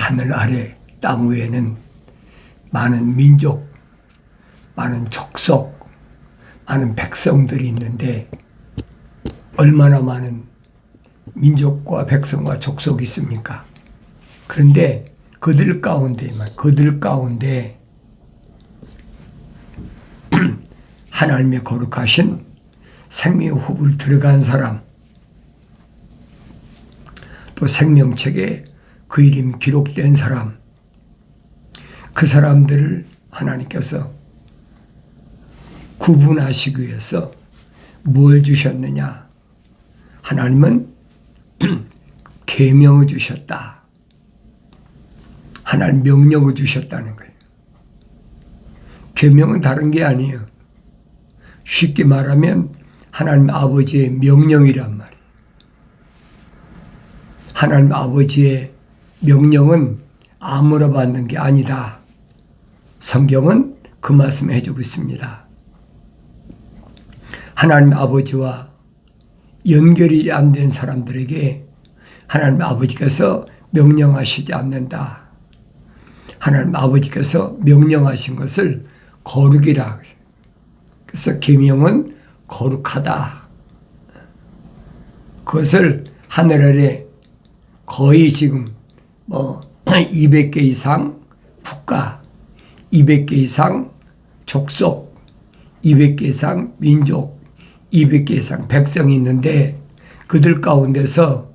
하늘 아래 땅 위에는 많은 민족, 많은 족속, 많은 백성들이 있는데 얼마나 많은 민족과 백성과 족속이 있습니까? 그런데 그들 가운데 하나님의 거룩하신 생명의 호흡을 들어간 사람, 또 생명책에 그 이름 기록된 사람, 그 사람들을 하나님께서 구분하시기 위해서 뭘 주셨느냐? 하나님은 계명을 주셨다. 하나님 명령을 주셨다는 거예요. 계명은 다른 게 아니에요. 쉽게 말하면 하나님 아버지의 명령이란 말이에요. 하나님 아버지의 명령은 아무나 받는 게 아니다. 성경은 그 말씀을 해주고 있습니다. 하나님 아버지와 연결이 안 된 사람들에게 하나님 아버지께서 명령하시지 않는다. 하나님 아버지께서 명령하신 것을 거룩이라. 그래서 계명은 거룩하다. 그것을 하늘 아래 거의 지금 200개 이상 국가, 200개 이상 족속, 200개 이상 민족, 200개 이상 백성이 있는데 그들 가운데서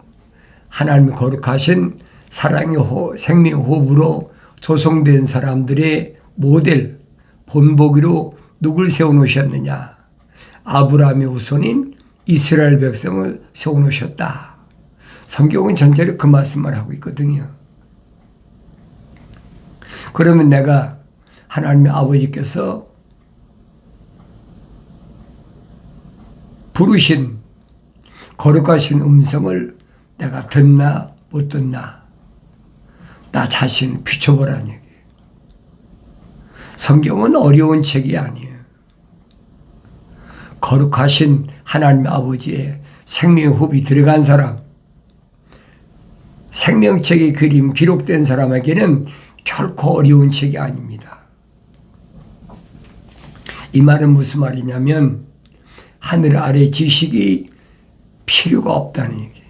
하나님의 거룩하신 사랑의 생명의 호흡으로 조성된 사람들의 모델, 본보기로 누굴 세워놓으셨느냐? 아브라함의 후손인 이스라엘 백성을 세워놓으셨다. 성경은 전체로 그 말씀을 하고 있거든요. 그러면 내가 하나님의 아버지께서 부르신 거룩하신 음성을 내가 듣나 못 듣나 나 자신을 비춰보라는 얘기예요. 성경은 어려운 책이 아니에요. 거룩하신 하나님 아버지의 생명의 호흡이 들어간 사람, 생명책의 그림 기록된 사람에게는 결코 어려운 책이 아닙니다. 이 말은 무슨 말이냐면 하늘 아래 지식이 필요가 없다는 얘기예요.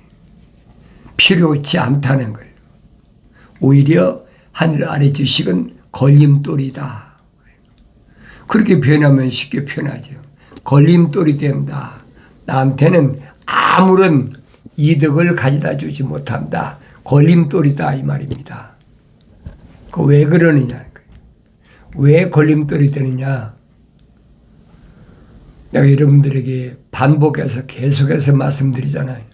필요치 않다는 거예요. 오히려 하늘 아래 지식은 걸림돌이다. 그렇게 표현하면 쉽게 표현하죠. 걸림돌이 된다. 나한테는 아무런 이득을 가져다 주지 못한다. 걸림돌이다 이 말입니다. 그 왜 그러느냐는 거예요. 왜 걸림돌이 되느냐? 내가 여러분들에게 반복해서 계속해서 말씀드리잖아요.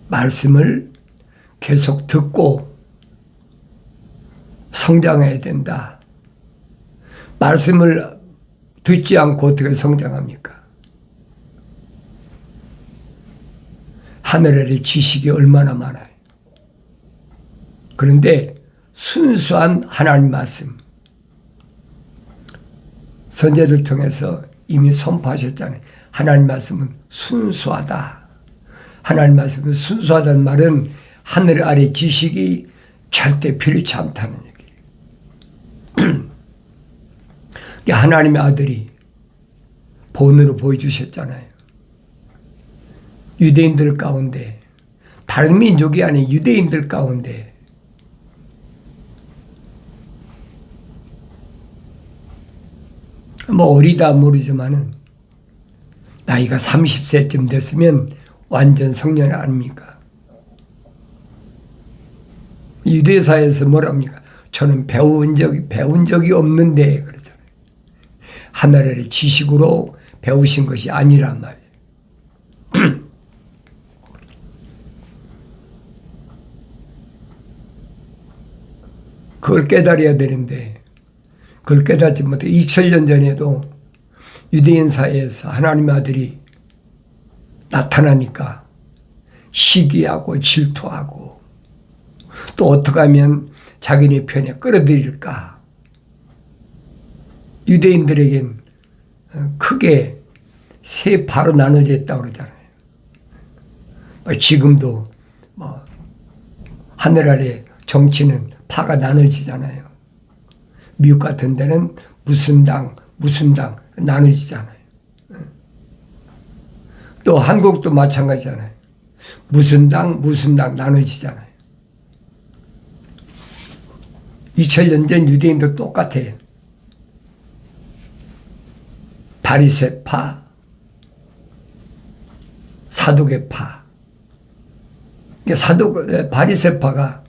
말씀을 계속 듣고 성장해야 된다. 말씀을 듣지 않고 어떻게 성장합니까? 하늘 아래 지식이 얼마나 많아요. 그런데 순수한 하나님 말씀, 선제들 통해서 이미 선포하셨잖아요. 하나님 말씀은 순수하다. 하나님 말씀은 순수하다는 말은 하늘 아래 지식이 절대 필요치 않다는 얘기예요. 하나님의 아들이 본으로 보여주셨잖아요. 유대인들 가운데, 다른 민족이 아닌 유대인들 가운데 어리다 모르지만은 나이가 30세쯤 됐으면 완전 성년 아닙니까? 유대사에서 뭐랍니까? 저는 배운 적이 없는데 그러잖아요. 하늘의 지식으로 배우신 것이 아니란 말이에요. 그걸 깨달아야 되는데 그걸 깨닫지 못해 2000년 전에도 유대인 사회에서 하나님의 아들이 나타나니까 시기하고 질투하고 또 어떻게 하면 자기네 편에 끌어들일까. 유대인들에겐 크게 세 파로 나눠져 있다고 그러잖아요. 지금도 뭐 하늘 아래 정치는 파가 나눠지잖아요. 미국 같은 데는 무슨 당 나눠지잖아요. 또 한국도 마찬가지잖아요. 무슨 당 나눠지잖아요. 2000년 전 유대인도 똑같아요. 바리새파, 사두개파. 바리새파가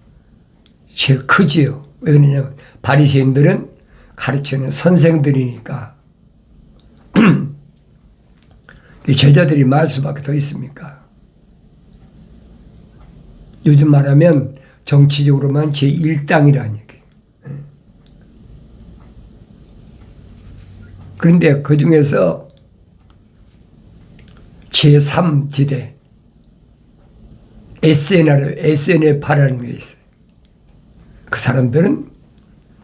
제일 크지요. 왜 그러냐면 바리새인들은 가르치는 선생들이니까 제자들이 많을 수밖에 더 있습니까? 요즘 말하면 정치적으로만 제1당이라는 얘기예요. 그런데 그 중에서 제3지대 SNF파라는 게 있어요. 그 사람들은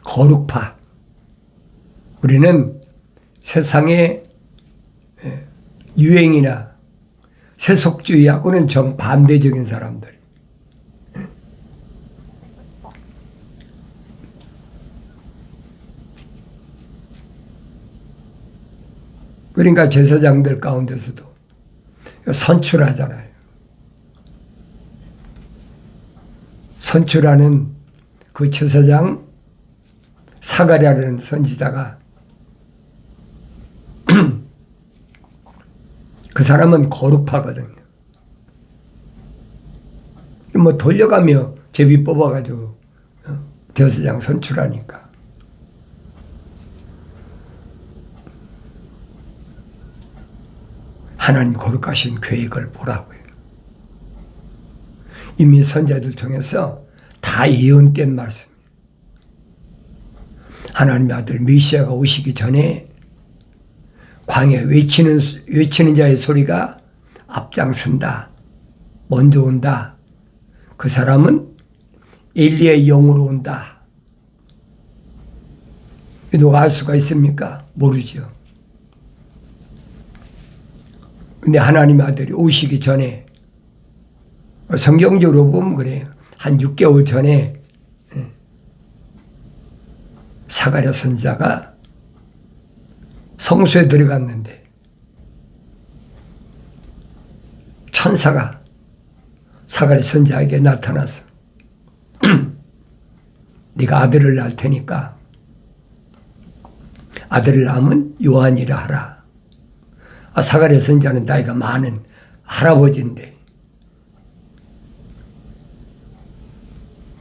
거룩파. 우리는 세상의 유행이나 세속주의하고는 정반대적인 사람들. 그러니까 제사장들 가운데서도 선출하잖아요. 선출하는 그 제사장 사가랴라는 선지자가 그 사람은 거룩파거든요. 뭐 돌려가며 제비 뽑아가지고 제사장 선출하니까. 하나님 거룩하신 계획을 보라고요. 이미 선자들 통해서 다 예언된 말씀이에요. 하나님의 아들 메시아가 오시기 전에 광야에 외치는 자의 소리가 앞장선다. 먼저 온다. 그 사람은 엘리야의 영으로 온다. 누가 알 수가 있습니까? 모르죠. 근데 하나님의 아들이 오시기 전에 성경적으로 보면 그래요. 한 6개월 전에 사가랴 선지자가 성소에 들어갔는데 천사가 사가랴 선지자에게 나타나서 네가 아들을 낳을 테니까 아들을 낳으면 요한이라 하라. 사가랴 선지자는 나이가 많은 할아버지인데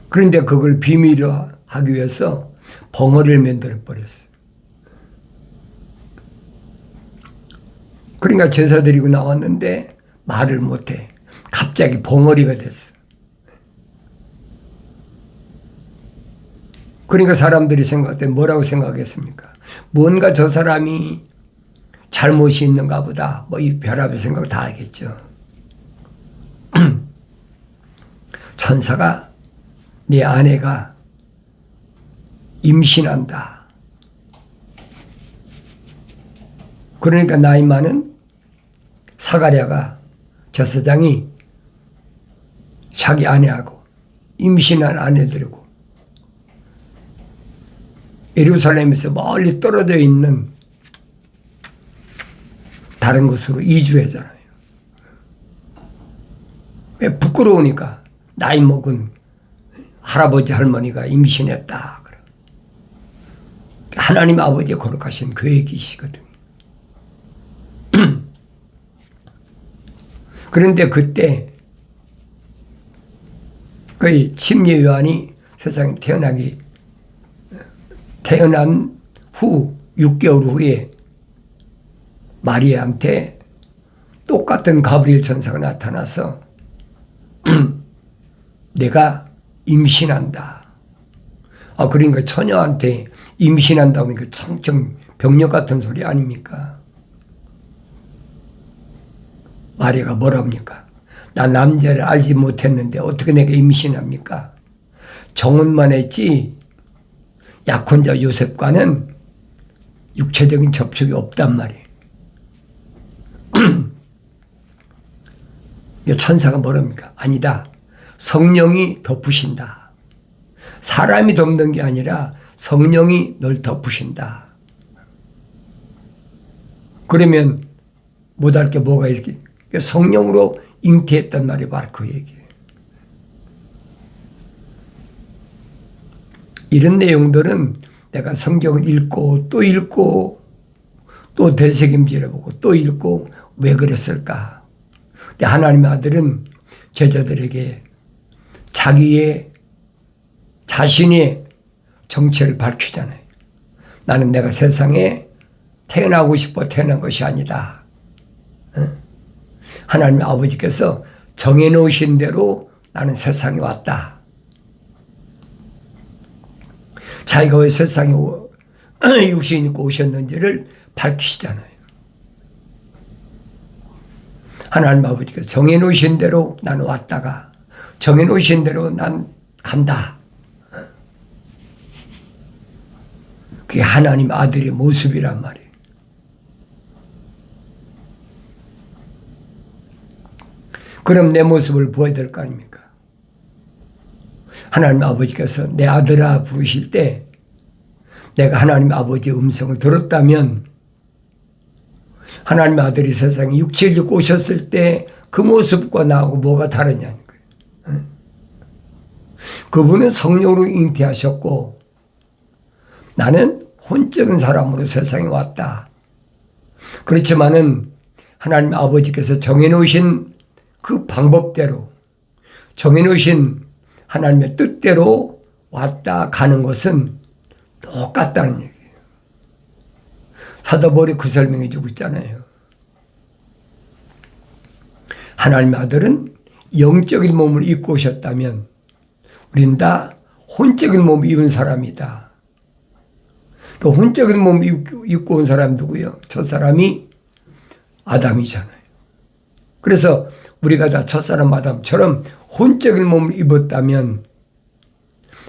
그런데 그걸 비밀로 하기 위해서 벙어리를 만들어 버렸어요. 그러니까 제사 드리고 나왔는데 말을 못해. 갑자기 벙어리가 됐어. 그러니까 사람들이 생각할 때 뭐라고 생각했습니까? 뭔가 저 사람이 잘못이 있는가 보다. 뭐 이 별의별 생각 다 하겠죠. 천사가 네 아내가 임신한다. 그러니까 나이 많은 사가랴가 제사장이 자기 아내하고 임신한 아내들이고 예루살렘에서 멀리 떨어져 있는 다른 곳으로 이주하잖아요. 왜? 부끄러우니까. 나이 먹은 할아버지 할머니가 임신했다. 하나님 아버지의 거룩하신 계획이시거든요. 그런데 그때 거의 침례 요한이 세상에 태어난 후 6개월 후에 마리아한테 똑같은 가브리엘 천사가 나타나서 내가 임신한다. 그러니까 처녀한테 임신한다고 하니까 청청 병력 같은 소리 아닙니까? 마리아가 뭐라 합니까? 나 남자를 알지 못했는데 어떻게 내가 임신합니까? 정혼만 했지 약혼자 요셉과는 육체적인 접촉이 없단 말이에요. 천사가 뭐랍니까? 아니다. 성령이 덮으신다. 사람이 덮는 게 아니라 성령이 널 덮으신다. 그러면 못할 게 뭐가 있지? 성령으로 잉태했단 말이 바로 그 얘기예요. 이런 내용들은 내가 성경을 읽고 또 되새김질해보고 또 읽고 왜 그랬을까? 근데 하나님의 아들은 제자들에게 자신의 정체를 밝히잖아요. 나는 내가 세상에 태어나고 싶어 태어난 것이 아니다. 하나님의 아버지께서 정해놓으신 대로 나는 세상에 왔다. 자기가 왜 세상에 육신 입고 오셨는지를 밝히시잖아요. 하나님 아버지께서 정해놓으신 대로 나는 왔다가 정해놓으신 대로 난 간다. 그게 하나님 아들의 모습이란 말이에요. 그럼 내 모습을 보여야 될 거 아닙니까? 하나님 아버지께서 내 아들아 부르실 때 내가 하나님 아버지의 음성을 들었다면 하나님 아들이 세상에 육체를 입고 오셨을 때 그 모습과 나하고 뭐가 다르냐는 거예요. 그분은 성령으로 잉태하셨고 나는 혼적인 사람으로 세상에 왔다. 그렇지만은 하나님 아버지께서 정해놓으신 그 방법대로 정해놓으신 하나님의 뜻대로 왔다 가는 것은 똑같다는 얘기예요. 사도 바울이 그 설명해 주고 있잖아요. 하나님의 아들은 영적인 몸을 입고 오셨다면 우린 다 혼적인 몸을 입은 사람이다. 그 혼적인 몸을 입고 온 사람 누구예요? 첫 사람이 아담이잖아요. 그래서 우리가 다 첫사람 아담처럼 혼적인 몸을 입었다면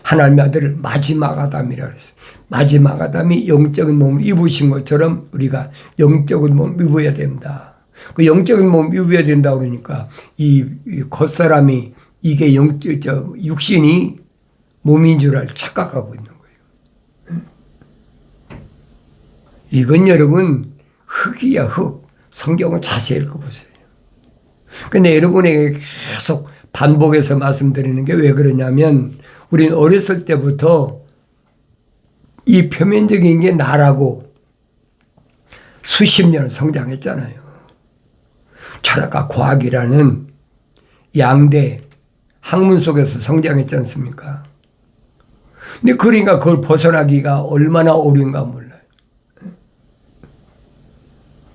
하나님의 아들을 마지막 아담이라고 했어요. 마지막 아담이 영적인 몸을 입으신 것처럼 우리가 영적인 몸을 입어야 된다. 그 영적인 몸을 입어야 된다 그러니까 이 겉사람이 이게 육신이 몸인 줄 착각하고 있는 거예요. 이건 여러분 흙이야 흙. 성경을 자세히 읽어보세요. 근데 여러분에게 계속 반복해서 말씀드리는 게 왜 그러냐면 우리는 어렸을 때부터 이 표면적인 게 나라고 수십 년을 성장했잖아요. 철학과 과학이라는 양대 학문 속에서 성장했지 않습니까? 근데 그러니까 그걸 벗어나기가 얼마나 어려운가 몰라요.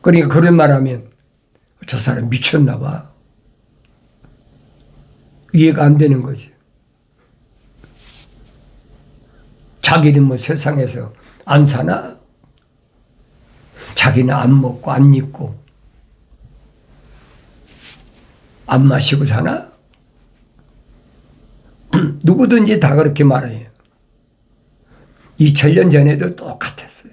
그러니까 그런 말하면 저 사람 미쳤나 봐. 이해가 안 되는 거지. 자기는 뭐 세상에서 안 사나? 자기는 안 먹고 안 입고 안 마시고 사나? 누구든지 다 그렇게 말해요. 2000년 전에도 똑같았어요.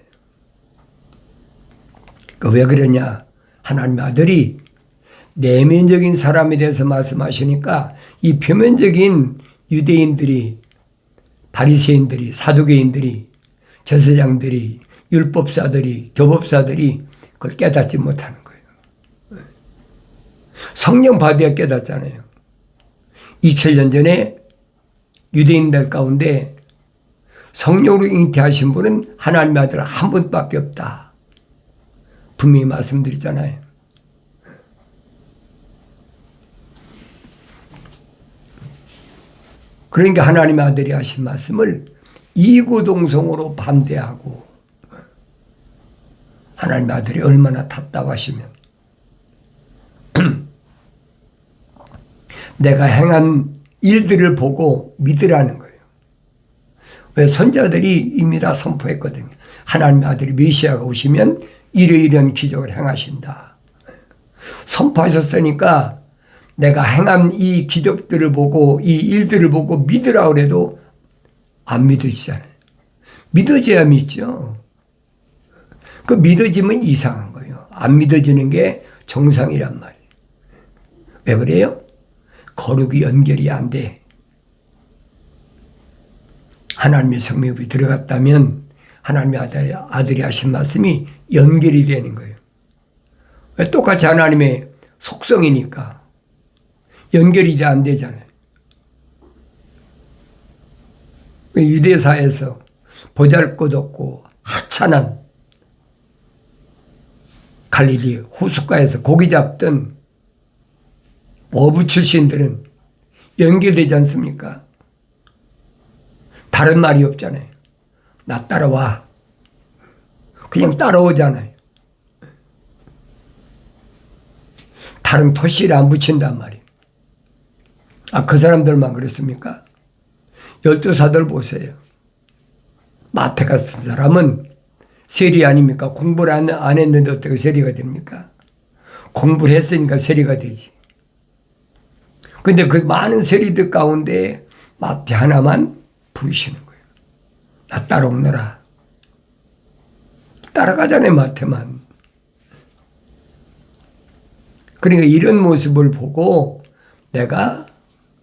왜 그러냐? 하나님의 아들이 내면적인 사람에 대해서 말씀하시니까 이 표면적인 유대인들이 바리새인들이 사두개인들이 제사장들이 율법사들이 교법사들이 그걸 깨닫지 못하는 거예요. 성령 받아야 깨닫잖아요. 2000년 전에 유대인들 가운데 성령으로 잉태하신 분은 하나님의 아들 한 분밖에 없다. 분명히 말씀드리잖아요. 그러니까 하나님의 아들이 하신 말씀을 이구동성으로 반대하고 하나님의 아들이 얼마나 답답하시면 내가 행한 일들을 보고 믿으라는 거예요. 왜 선자들이 이미 다 선포했거든요. 하나님의 아들이 메시아가 오시면 이러이러한 기적을 행하신다. 선포하셨으니까 내가 행한 이 기적들을 보고 이 일들을 보고 믿으라 그래도 안 믿으시잖아요. 믿어져야 믿죠. 그 믿어지면 이상한 거예요. 안 믿어지는 게 정상이란 말이에요. 왜 그래요? 거룩이 연결이 안 돼. 하나님의 성령이 들어갔다면 하나님의 아들이 하신 말씀이 연결이 되는 거예요. 왜? 똑같이 하나님의 속성이니까 연결이 안 되잖아요. 유대사에서 보잘것없고 하찮은 갈릴리 호숫가에서 고기 잡던 어부 출신들은 연결되지 않습니까? 다른 말이 없잖아요. 나 따라와. 그냥 따라오잖아요. 다른 토시를 안 붙인단 말이에요. 그 사람들만 그랬습니까? 12사들 보세요. 마태 같은 사람은 세리 아닙니까? 공부를 안 했는데 어떻게 세리가 됩니까? 공부를 했으니까 세리가 되지. 근데 그 많은 세리들 가운데 마태 하나만 부르시는 거예요. 나 따라오너라. 따라가잖아요, 마태만. 그러니까 이런 모습을 보고 내가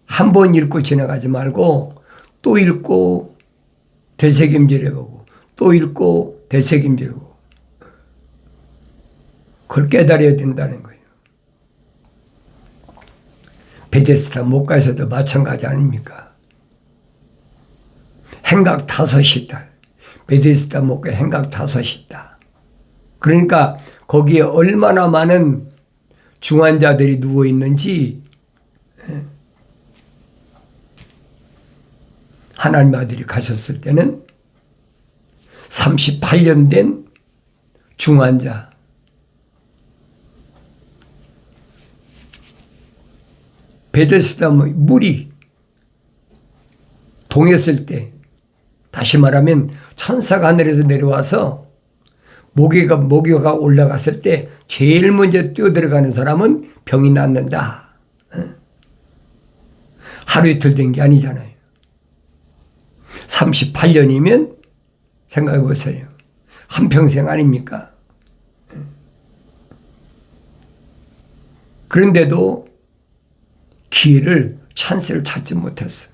한 번 읽고 지나가지 말고 또 읽고 되새김질해보고 또 읽고 되새김질해보고 그걸 깨달아야 된다는 거예요. 베데스다 목가에서도 마찬가지 아닙니까? 행각 5이 있다. 베데스다 목가에 행각 5이 있다. 그러니까 거기에 얼마나 많은 중환자들이 누워 있는지 하나님 아들이 가셨을 때는 38년 된 중환자, 베데스다 물이 동했을 때, 다시 말하면 천사가 하늘에서 내려와서 모기가 올라갔을 때 제일 먼저 뛰어들어가는 사람은 병이 낫는다. 하루 이틀 된 게 아니잖아요. 38년이면 생각해 보세요. 한평생 아닙니까? 그런데도 기회를, 찬스를 찾지 못했어.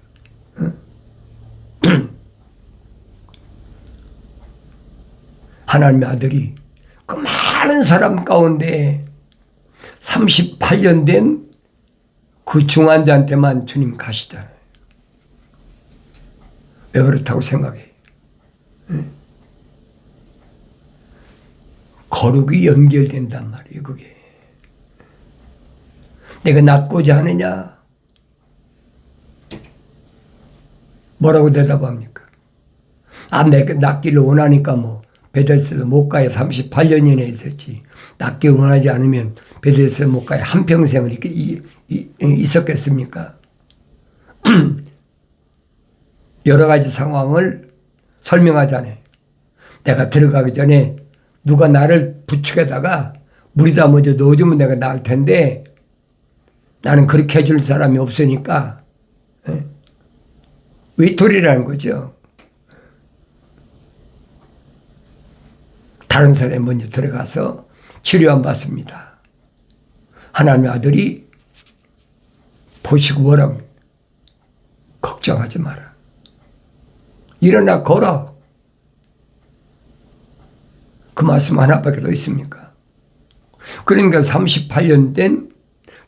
하나님의 아들이 그 많은 사람 가운데 38년 된 그 중환자한테만 주님 가시잖아요. 왜 그렇다고 생각해? 거룩이 연결된단 말이에요, 그게. 내가 낫고자 하느냐? 뭐라고 대답합니까? 내가 낫기를 원하니까 베데스다 목가에 38년이나 있었지. 낫기 원하지 않으면 베데스다 목가에 한평생을 있었겠습니까? 여러 가지 상황을 설명하잖아요. 내가 들어가기 전에 누가 나를 부축에다가 물에다 먼저 넣어주면 내가 나을 텐데 나는 그렇게 해줄 사람이 없으니까 외톨이라는 거죠. 다른 사람이 먼저 들어가서 치료 안 받습니다. 하나님의 아들이 보시고 뭐라고? 걱정하지 마라. 일어나 걸어. 그 말씀 하나밖에 더 있습니까? 그러니까 38년 된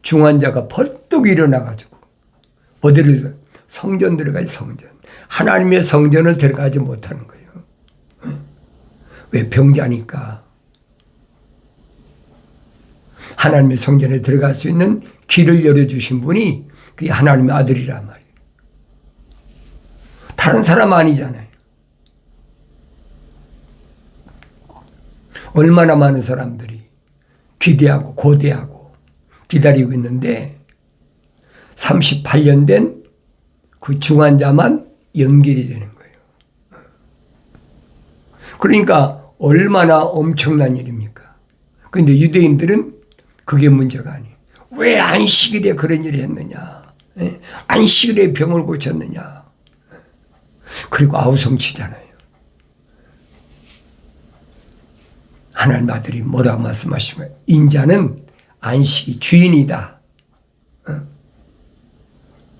중환자가 벌떡 일어나가지고 어디를 성전 들어가지, 성전. 하나님의 성전을 들어가지 못하는 거예요. 왜? 병자니까. 하나님의 성전에 들어갈 수 있는 길을 열어주신 분이 그게 하나님의 아들이란 말이에요. 다른 사람 아니잖아요. 얼마나 많은 사람들이 기대하고 고대하고 기다리고 있는데 38년 된 그 중환자만 연결이 되는 거예요. 그러니까 얼마나 엄청난 일입니까? 그런데 유대인들은 그게 문제가 아니에요. 왜 안식일에 그런 일을 했느냐? 안식일에 병을 고쳤느냐? 그리고 아우성치잖아요. 하나님 아들이 뭐라고 말씀하시면 인자는 안식이 주인이다.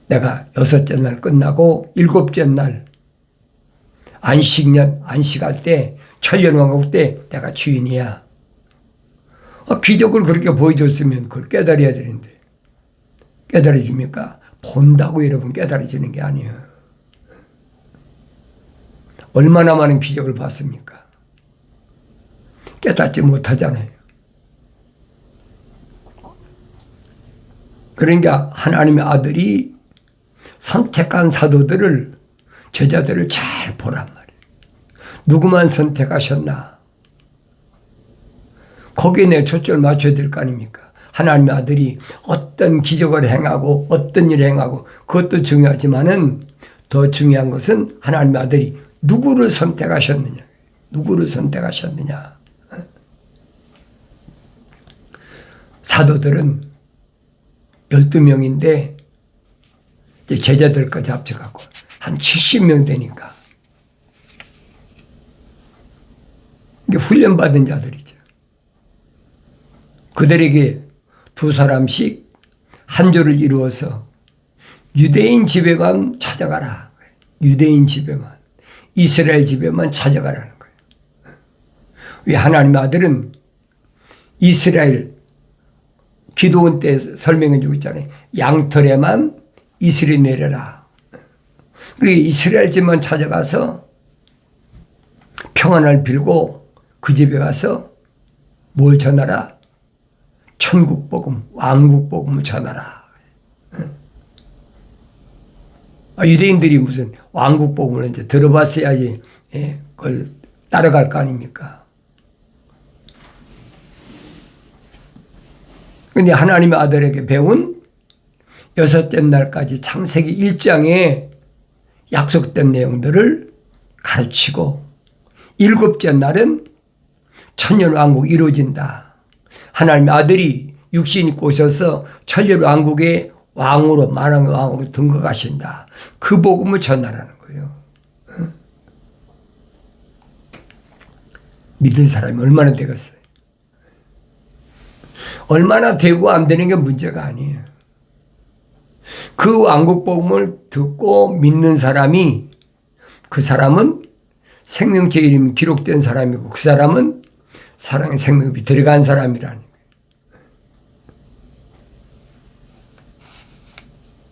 내가 6째 날 끝나고 7째 날 안식할 때, 천년왕국 때 내가 주인이야. 기적을 그렇게 보여줬으면 그걸 깨달아야 되는데 깨달아집니까? 본다고 여러분 깨달아지는 게 아니에요. 얼마나 많은 기적을 봤습니까? 깨닫지 못하잖아요. 그러니까 하나님의 아들이 선택한 사도들을, 제자들을 잘 보란 말이에요. 누구만 선택하셨나? 거기에 내 초점을 맞춰야 될 거 아닙니까? 하나님의 아들이 어떤 기적을 행하고 어떤 일을 행하고 그것도 중요하지만은 더 중요한 것은 하나님의 아들이 누구를 선택하셨느냐. 누구를 선택하셨느냐. 사도들은 12명인데 제자들까지 합쳐갖고 한 70명 되니까 이게 훈련받은 자들이죠. 그들에게 2사람씩 한 조를 이루어서 유대인 집에만 찾아가라. 유대인 집에만, 이스라엘 집에만 찾아가라는 거예요. 왜? 하나님의 아들은 이스라엘, 기도원 때 설명해 주고 있잖아요. 양털에만 이슬이 내려라. 그리고 이스라엘 집만 찾아가서 평안을 빌고 그 집에 가서 뭘 전하라? 천국 복음, 왕국 복음을 전하라. 유대인들이 무슨 왕국 복음을 이제 들어봤어야지 그걸 따라갈 거 아닙니까? 그런데 하나님의 아들에게 배운 6째 날까지 창세기 1장에 약속된 내용들을 가르치고 7째 날은 천년왕국이 이루어진다. 하나님의 아들이 육신 입고 오셔서 천년왕국의 왕으로, 만왕의 왕으로 등극하신다. 그 복음을 전하라는 거예요. 믿은 사람이 얼마나 되겠어요? 얼마나 되고 안 되는 게 문제가 아니에요. 그 왕국 복음을 듣고 믿는 사람이, 그 사람은 생명체 이름이 기록된 사람이고 그 사람은 사랑의 생명이 들어간 사람이라는 거예요.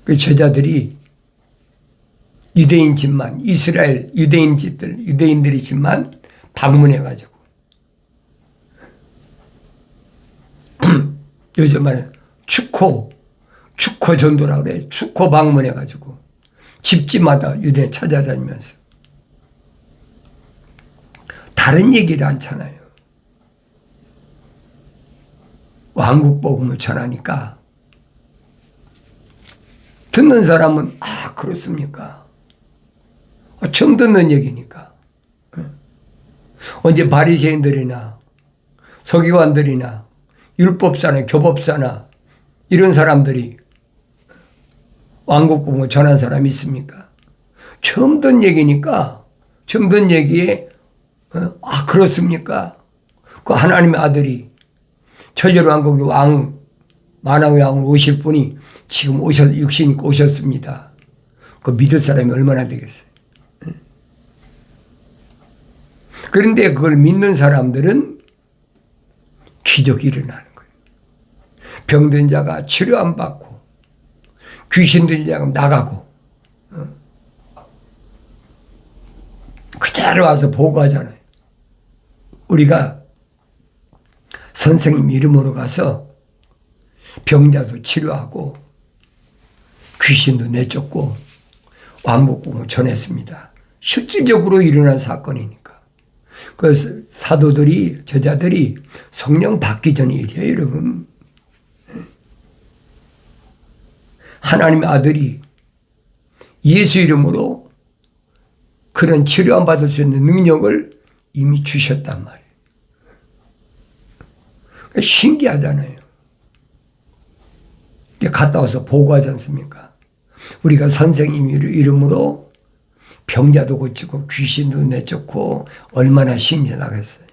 그 제자들이 유대인 집만, 이스라엘 유대인 집들, 유대인들의 집만 방문해가지고 요즘 말에 축호 전도라고 그래. 축호 방문해가지고 집집마다 유대인 찾아다니면서 다른 얘기를 않잖아요. 왕국 복음을 전하니까 듣는 사람은 그렇습니까? 처음 듣는 얘기니까. 언제 바리새인들이나 서기관들이나 율법사나 교법사나 이런 사람들이 왕국 복음을 전한 사람이 있습니까? 처음 듣는 얘기니까, 처음 듣는 얘기에 그렇습니까? 그 하나님의 아들이 천년왕국의 왕, 만왕의 왕으로 오실 분이 지금 육신 입고 오셨습니다. 그 믿을 사람이 얼마나 되겠어요? 그런데 그걸 믿는 사람들은 기적이 일어나는 거예요. 병든 자가 치료 안 받고 귀신 들린 자가 나가고 그대로 와서 보고하잖아요. 우리가 선생님 이름으로 가서 병자도 치료하고 귀신도 내쫓고 왕복공을 전했습니다. 실질적으로 일어난 사건이니까. 그래서 사도들이, 제자들이 성령 받기 전의 일이에요, 여러분. 하나님의 아들이 예수 이름으로 그런 치료 안 받을 수 있는 능력을 이미 주셨단 말이에요. 신기하잖아요. 갔다 와서 보고하지 않습니까? 우리가 선생님 이름으로 병자도 고치고 귀신도 내쫓고 얼마나 신기하겠어요.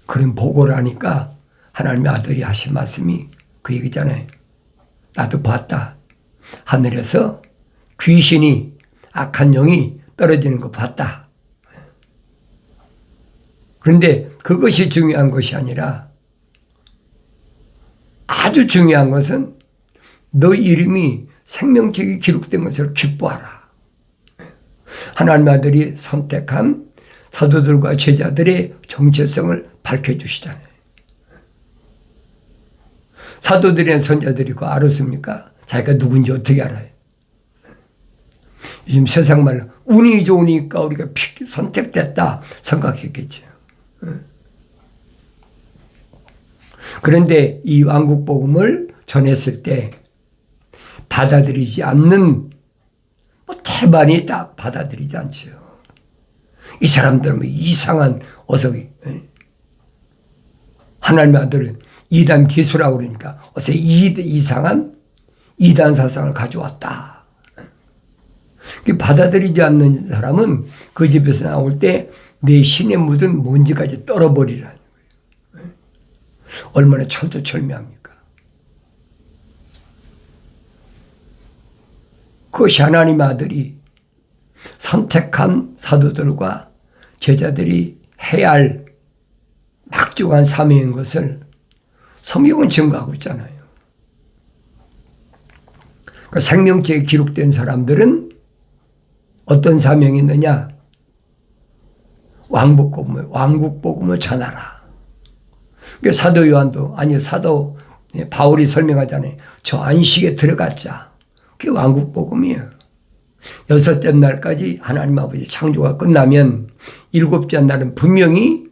그런 보고를 하니까 하나님의 아들이 하신 말씀이 그 얘기잖아요. 나도 봤다. 하늘에서 귀신이, 악한 영이 떨어지는 거 봤다. 그런데 그것이 중요한 것이 아니라 아주 중요한 것은 너 이름이 생명책에 기록된 것을 기뻐하라. 하나님의 아들이 선택한 사도들과 제자들의 정체성을 밝혀주시잖아요. 사도들이나 선자들이 그거 알았습니까? 자기가 누군지 어떻게 알아요? 요즘 세상 말로 운이 좋으니까 우리가 선택됐다 생각했겠죠. 그런데 이 왕국복음을 전했을 때 받아들이지 않는 대반이 다 받아들이지 않죠. 이 사람들은 이상한 어석이, 하나님의 아들은 이단 기수라고 그러니까 어서 이상한 이단 사상을 가져왔다. 받아들이지 않는 사람은 그 집에서 나올 때 내 신에 묻은 먼지까지 떨어버리라는 거예요. 얼마나 철두철미합니까? 그것이 하나님의 아들이 선택한 사도들과 제자들이 해야 할 막중한 사명인 것을 성경은 증거하고 있잖아요. 그 생명책에 기록된 사람들은 어떤 사명이 있느냐? 왕국복음을 전하라. 사도 요한도, 아니 사도 바울이 설명하잖아요. 저 안식에 들어갔자. 그게 왕국복음이에요. 여섯째 날까지 하나님 아버지 창조가 끝나면 일곱째 날은 분명히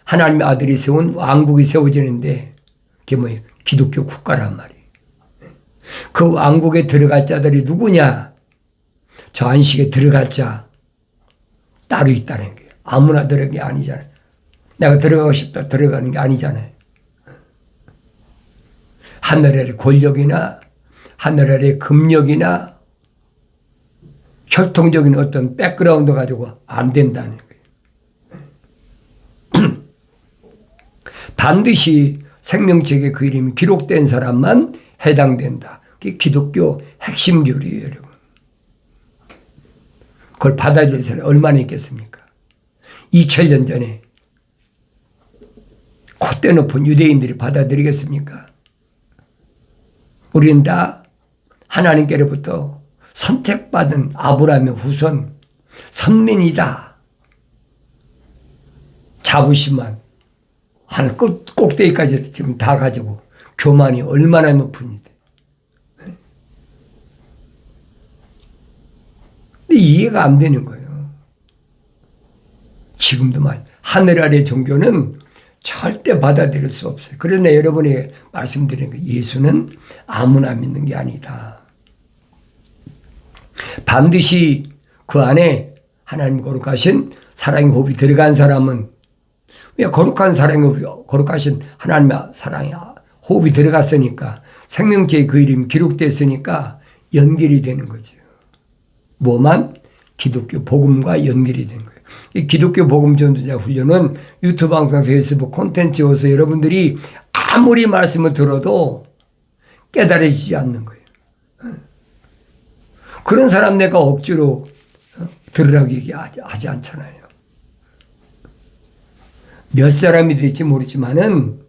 하나님의 아들이 세운 왕국이 세워지는데 그게 뭐예요? 기독교 국가란 말이에요. 그 왕국에 들어갈 자들이 누구냐? 저 안식에 들어갈 자 따로 있다는 거예요. 아무나 들어가는 게 아니잖아요. 내가 들어가고 싶다 들어가는 게 아니잖아요. 하늘 아래 권력이나 하늘 아래 금력이나 혈통적인 어떤 백그라운드 가지고 안 된다는 거예요. 반드시 생명책에 그 이름이 기록된 사람만 해당된다. 그게 기독교 핵심 교리예요, 여러분. 그걸 받아들일 사람이 얼마나 있겠습니까? 2000년 전에 콧대 높은 유대인들이 받아들이겠습니까? 우리는 다 하나님께로부터 선택받은 아브라함의 후손, 선민이다. 자부심만 하늘 꼭대기까지 지금 다 가지고 교만이 얼마나 높은지. 근데 이해가 안 되는 거예요. 지금도 하늘 아래 종교는 절대 받아들일 수 없어요. 그래서 내가 여러분에게 말씀드리는 거예요. 예수는 아무나 믿는 게 아니다. 반드시 그 안에 하나님 거룩하신 사랑의 호흡이 들어간 사람은, 왜 거룩한 사랑의 호흡이, 거룩하신 하나님의 사랑의 호흡이 들어갔으니까, 생명체의 그 이름이 기록됐으니까 연결이 되는 거죠. 뭐만? 기독교 복음과 연결이 된 거예요. 이 기독교 복음 전도자 훈련은 유튜브 방송, 페이스북 콘텐츠여서 여러분들이 아무리 말씀을 들어도 깨달아지지 않는 거예요. 그런 사람 내가 억지로 들으라고 얘기하지 않잖아요. 몇 사람이 될지 모르지만은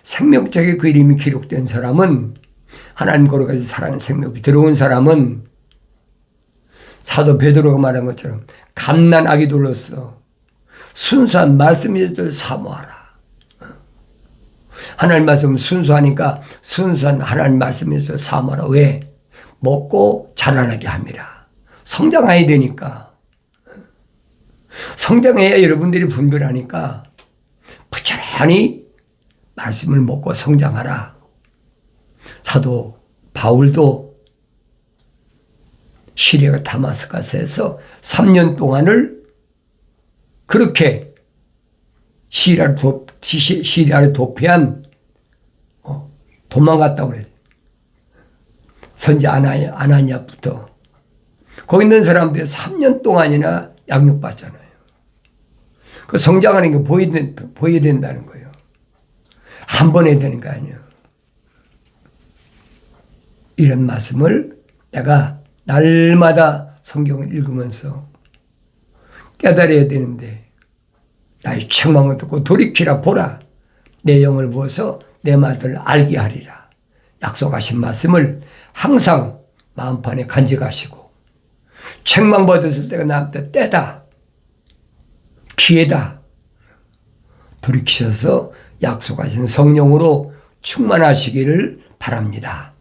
생명책에 그 이름이 기록된 사람은, 하나님 거룩하신 사랑의 생명이 들어온 사람은 사도 베드로가 말한 것처럼 갓난 아기들로서 순수한 말씀을 사모하라. 하나님 말씀 순수하니까 순수한 하나님 말씀을 사모하라. 왜? 먹고 자라나게 함이라. 성장해야 되니까. 성장해야 여러분들이 분별하니까 부지런히 말씀을 먹고 성장하라. 사도 바울도 시리아 다마스커스에서 3년 동안을 그렇게 시리아를 도피한, 도망갔다고 그래요. 선지 아나니아부터. 거기 있는 사람들이 3년 동안이나 양육받잖아요. 그 성장하는 게 보여야 된다는 거예요. 한 번 해야 되는 거 아니에요. 이런 말씀을 내가 날마다 성경을 읽으면서 깨달아야 되는데, 나의 책망을 듣고 돌이키라 보라. 내 영을 부어서 내 말들을 알게 하리라. 약속하신 말씀을 항상 마음판에 간직하시고, 책망받았을 때가 나한테 때다, 기회다, 돌이키셔서 약속하신 성령으로 충만하시기를 바랍니다.